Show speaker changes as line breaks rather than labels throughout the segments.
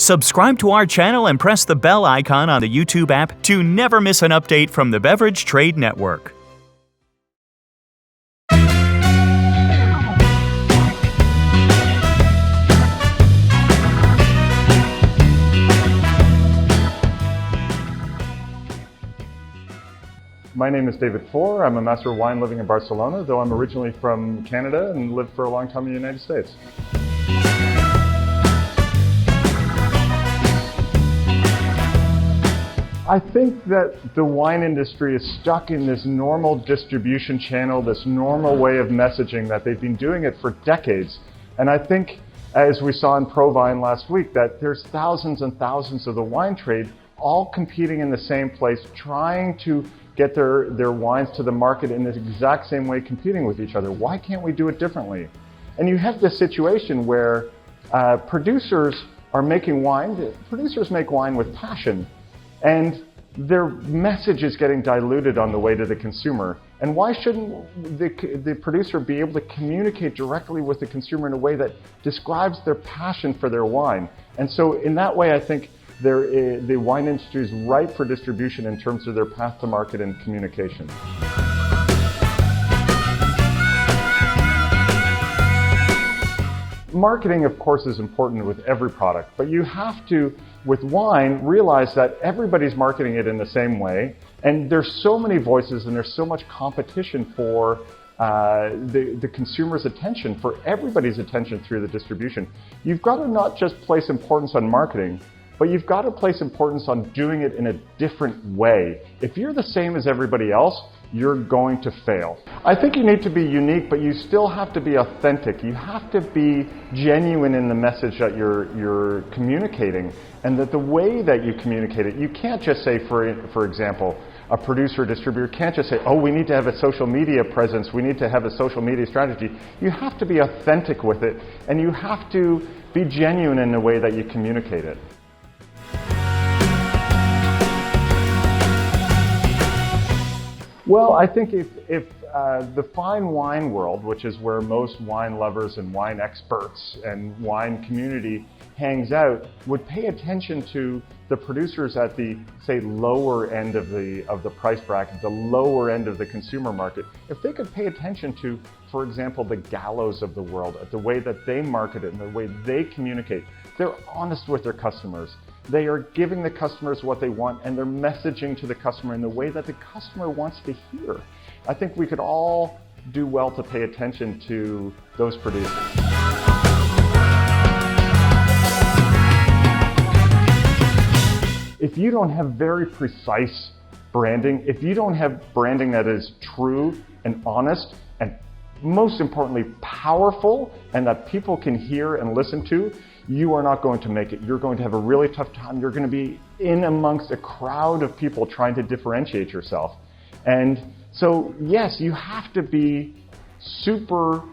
Subscribe to our channel and press the bell icon on the YouTube app to never miss an update from the Beverage Trade Network.
My name is David Four. I'm a Master of Wine living in Barcelona, though I'm originally from Canada and lived for a long time in the United States. I think that the wine industry is stuck in this normal distribution channel, this normal way of messaging that they've been doing it for decades. And I think, as we saw in ProVine last week, that there's thousands and thousands of the wine trade all competing in the same place, trying to get their wines to the market in the exact same way, competing with each other. Why can't we do it differently? And you have this situation where producers are making wine. Producers make wine with passion, and their message is getting diluted on the way to the consumer. And why shouldn't the producer be able to communicate directly with the consumer in a way that describes their passion for their wine? And so in that way, I think the wine industry is ripe for distribution in terms of their path to market and communication. Marketing, of course, is important with every product, but you have to, with wine, realize that everybody's marketing it in the same way, and there's so many voices and there's so much competition for the consumer's attention, for everybody's attention through the distribution. You've got to not just place importance on marketing, but you've got to place importance on doing it in a different way. If you're the same as everybody else, you're going to fail. I think you need to be unique, but you still have to be authentic. You have to be genuine in the message that you're communicating, and that the way that you communicate it, you can't just say, for example, a producer or distributor can't just say, oh, we need to have a social media presence, we need to have a social media strategy. You have to be authentic with it, and you have to be genuine in the way that you communicate it. Well, I think if the fine wine world, which is where most wine lovers and wine experts and wine community hangs out, would pay attention to the producers at the, say, lower end of the price bracket, the lower end of the consumer market, if they could pay attention to, for example, the Gallos of the world, at the way that they market it and the way they communicate, they're honest with their customers. They are giving the customers what they want, and they're messaging to the customer in the way that the customer wants to hear. I think we could all do well to pay attention to those producers. If you don't have very precise branding, if you don't have branding that is true and honest, and most importantly, powerful, and that people can hear and listen to, you are not going to make it. You're going to have a really tough time. You're going to be in amongst a crowd of people trying to differentiate yourself. And so, yes, you have to be super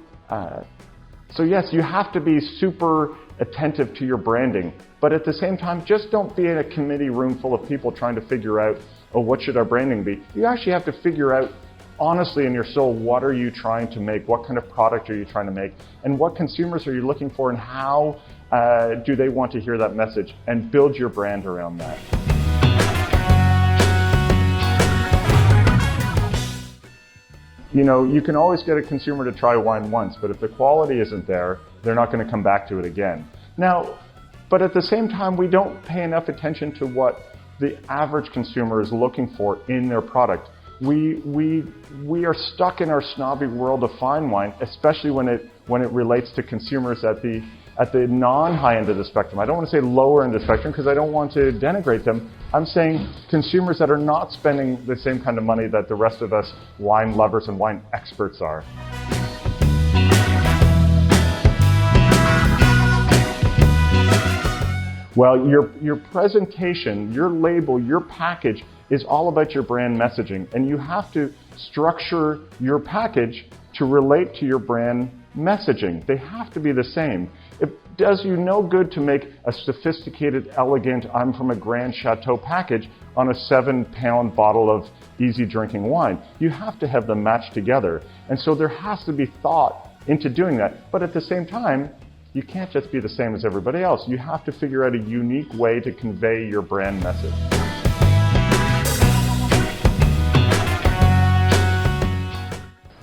attentive to your branding. But at the same time, just don't be in a committee room full of people trying to figure out, oh, what should our branding be? You actually have to figure out honestly in your soul, what are you trying to make? What kind of product are you trying to make? And what consumers are you looking for, and how do they want to hear that message? And build your brand around that. You know, you can always get a consumer to try wine once, but if the quality isn't there, they're not going to come back to it again. Now, but at the same time, we don't pay enough attention to what the average consumer is looking for in their product. We are stuck in our snobby world of fine wine, especially when it relates to consumers at the non-high end of the spectrum. I don't want to say lower end of the spectrum because I don't want to denigrate them. I'm saying consumers that are not spending the same kind of money that the rest of us wine lovers and wine experts are. Well, your presentation, your label, your package is all about your brand messaging, and you have to structure your package to relate to your brand messaging. They have to be the same. It does you no good to make a sophisticated, elegant, I'm from a Grand Chateau package on a 7-pound bottle of easy drinking wine. You have to have them match together. And so there has to be thought into doing that. But at the same time, you can't just be the same as everybody else. You have to figure out a unique way to convey your brand message.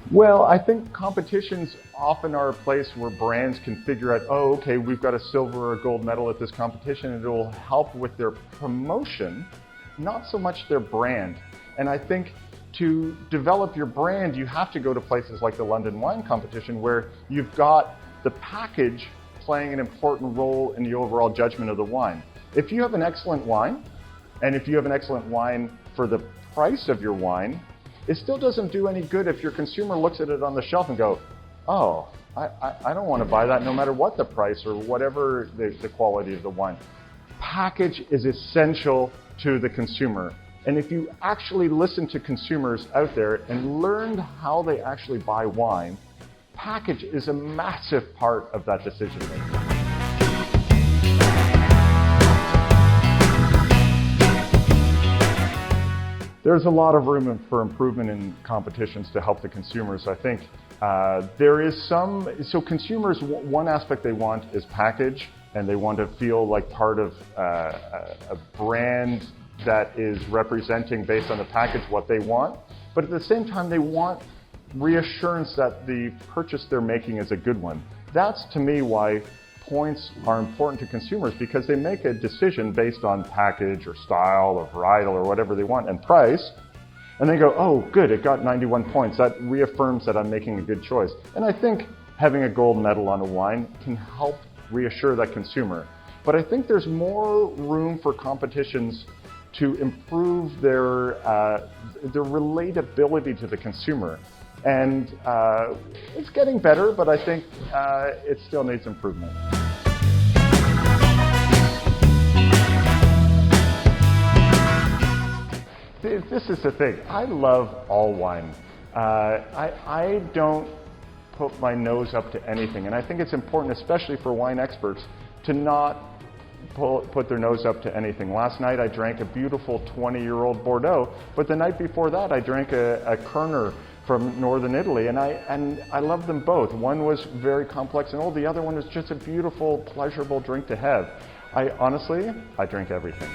Well, I think competitions often are a place where brands can figure out, oh, okay, we've got a silver or a gold medal at this competition, and it will help with their promotion, not so much their brand. And I think to develop your brand, you have to go to places like the London Wine Competition, where you've got the package playing an important role in the overall judgment of the wine. If you have an excellent wine, and if you have an excellent wine for the price of your wine, it still doesn't do any good if your consumer looks at it on the shelf and go, oh, I don't want to buy that no matter what the price or whatever the quality of the wine. Package is essential to the consumer. And if you actually listen to consumers out there and learn how they actually buy wine, package is a massive part of that decision making. There's a lot of room for improvement in competitions to help the consumers. I think there is so consumers, one aspect they want is package, and they want to feel like part of a brand that is representing based on the package what they want. But at the same time, they want reassurance that the purchase they're making is a good one. That's to me why points are important to consumers, because they make a decision based on package or style or varietal or whatever they want and price, and they go, oh good, it got 91 points. That reaffirms that I'm making a good choice. And I think having a gold medal on a wine can help reassure that consumer. But I think there's more room for competitions to improve their relatability to the consumer. And it's getting better, but I think it still needs improvement. This is the thing. I love all wine. I don't put my nose up to anything, and I think it's important, especially for wine experts, to not put their nose up to anything. Last night I drank a beautiful 20-year-old Bordeaux, but the night before that I drank a Kerner from northern Italy, and I love them both. One was very complex and old, the other one was just a beautiful, pleasurable drink to have. I drink everything.